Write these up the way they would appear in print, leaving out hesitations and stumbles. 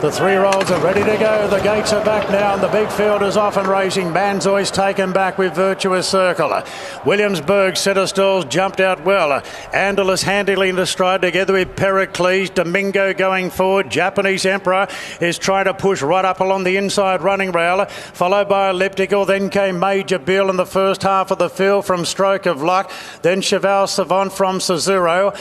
The 3-year-olds are ready to go. The gates are back now and the big field is off and racing. Manzoy's taken back with Virtuous Circle. Williamsburg Centre Stalls jumped out well. Andalus handily into stride together with Pericles. Domingo going forward. Japanese Emperor is trying to push right up along the inside running rail, followed by Elliptical. Then came Major Beel in the first half of the field from Stroke of Luck. Then Cheval Savant from Cesuro.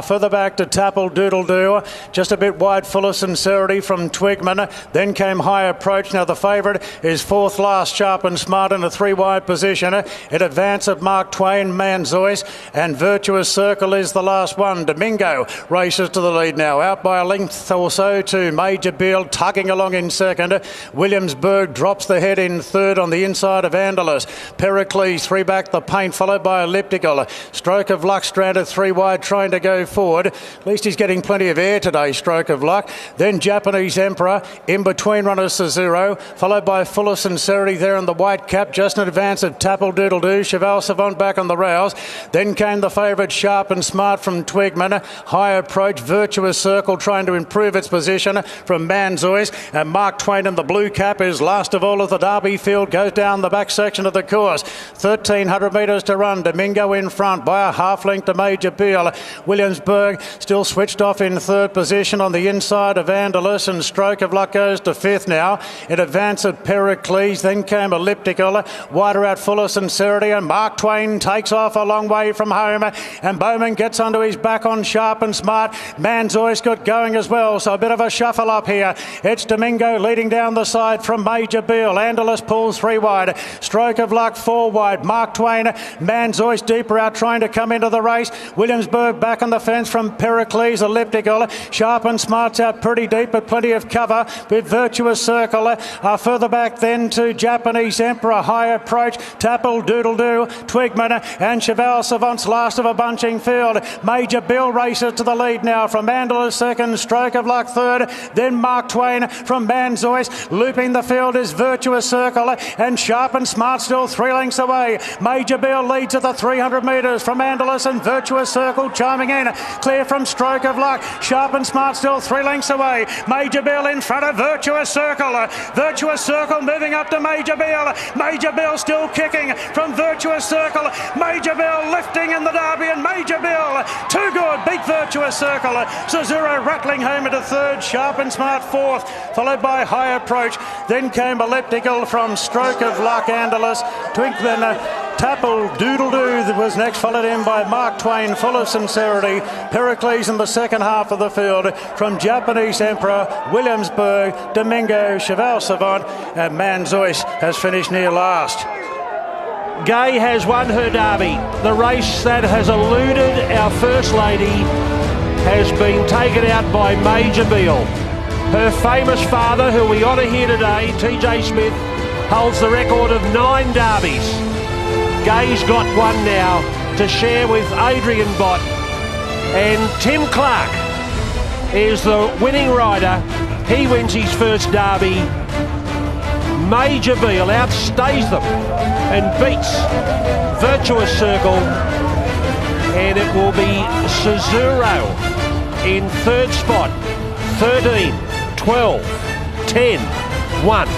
Further back to Tapple Doodle Doo. Just a bit wide, full of sincerity from Twigman. Then came High Approach. Now the favourite is fourth last, Sharp and Smart in a 3-wide position. In advance of Mark Twain, Manzois, and Virtuous Circle is the last one. Domingo races to the lead now, out by a length or so to Major Beel, tugging along in second. Williamsburg drops the head in third on the inside of Andalus. Pericles 3 back the paint, followed by Elliptical. Stroke of Luck stranded 3 wide, trying to go forward. At least he's getting plenty of air today, Stroke of Luck. Then Japanese Emperor, in between runners Cesuro, followed by Full of Sincerity there in the white cap, just in advance of Tapple Doodle Doo. Cheval Savant back on the rails. Then came the favourite Sharp and Smart from Twigman. High Approach, Virtuous Circle trying to improve its position from Manzois. And Mark Twain in the blue cap is last of all as the Derby field goes down the back section of the course. 1,300 metres to run. Domingo in front by a half length to Major Beel. Williamsburg still switched off in third position on the inside of Andalus, and Stroke of Luck goes to fifth now in advance of Pericles. Then came Elliptical, wider out, Full of Sincerity, and Mark Twain takes off a long way from home, and Bowman gets onto his back on Sharp and Smart. Manzois got going as well, so a bit of a shuffle up here. It's Domingo leading down the side from Major Beel. Andalus pulls 3 wide. Stroke of Luck 4 wide. Mark Twain, Manzois deeper out trying to come into the race. Williamsburg back on the fence from Pericles. Elliptical, Sharp and Smart's out pretty deep but plenty of cover with Virtuous Circle. Further back then to Japanese Emperor. High Approach, Tapple Doodle Doo, Twigman and Cheval Savant's last of a bunching field. Major Beel races to the lead now from Andalus second, Stroke of Luck third, then Mark Twain from Manzois. Looping the field is Virtuous Circle, and Sharp and Smart still 3 lengths away. Major Beel leads at the 300 metres from Andalus, and Virtuous Circle chiming in. Clear from Stroke of Luck. Sharp and Smart still 3 lengths away. Major Beel in front of Virtuous Circle. Virtuous Circle moving up to Major Beel. Major Beel still kicking from Virtuous Circle. Major Beel lifting in the Derby, and Major Beel too good, beat Virtuous Circle. Cesuro rattling home into third, Sharp and Smart fourth, followed by High Approach. Then came Elliptical from Stroke of Luck, Andalus. Twinkman, Tapple Doodle Doo that was next, followed in by Mark Twain, Full of Sincerity. Pericles in the second half of the field from Japanese Emperor, Williamsburg, Domingo, Cheval Savant, and Manzois has finished near last. Gay has won her derby. The race that has eluded our First Lady has been taken out by Major Beel. Her famous father, who we honour here today, TJ Smith, holds the record of 9 derbies. Gay's got one now to share with Adrian Bott, and Tim Clark is the winning rider. He wins his first derby. Major Beel outstays them and beats Virtuous Circle, and it will be Cesuro in third spot. 13, 12, 10, 1.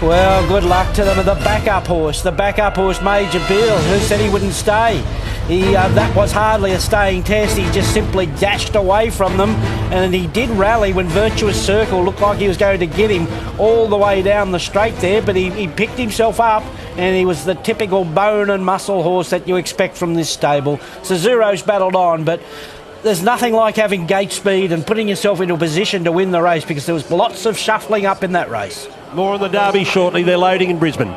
Well, good luck to them. The backup horse Major Beel, who said he wouldn't stay. That was hardly a staying test. He just simply dashed away from them, and he did rally when Virtuous Circle looked like he was going to get him all the way down the straight there, but he picked himself up, and he was the typical bone and muscle horse that you expect from this stable. Cesuro's battled on, but there's nothing like having gate speed and putting yourself into a position to win the race, because there was lots of shuffling up in that race. More on the derby shortly. They're loading in Brisbane.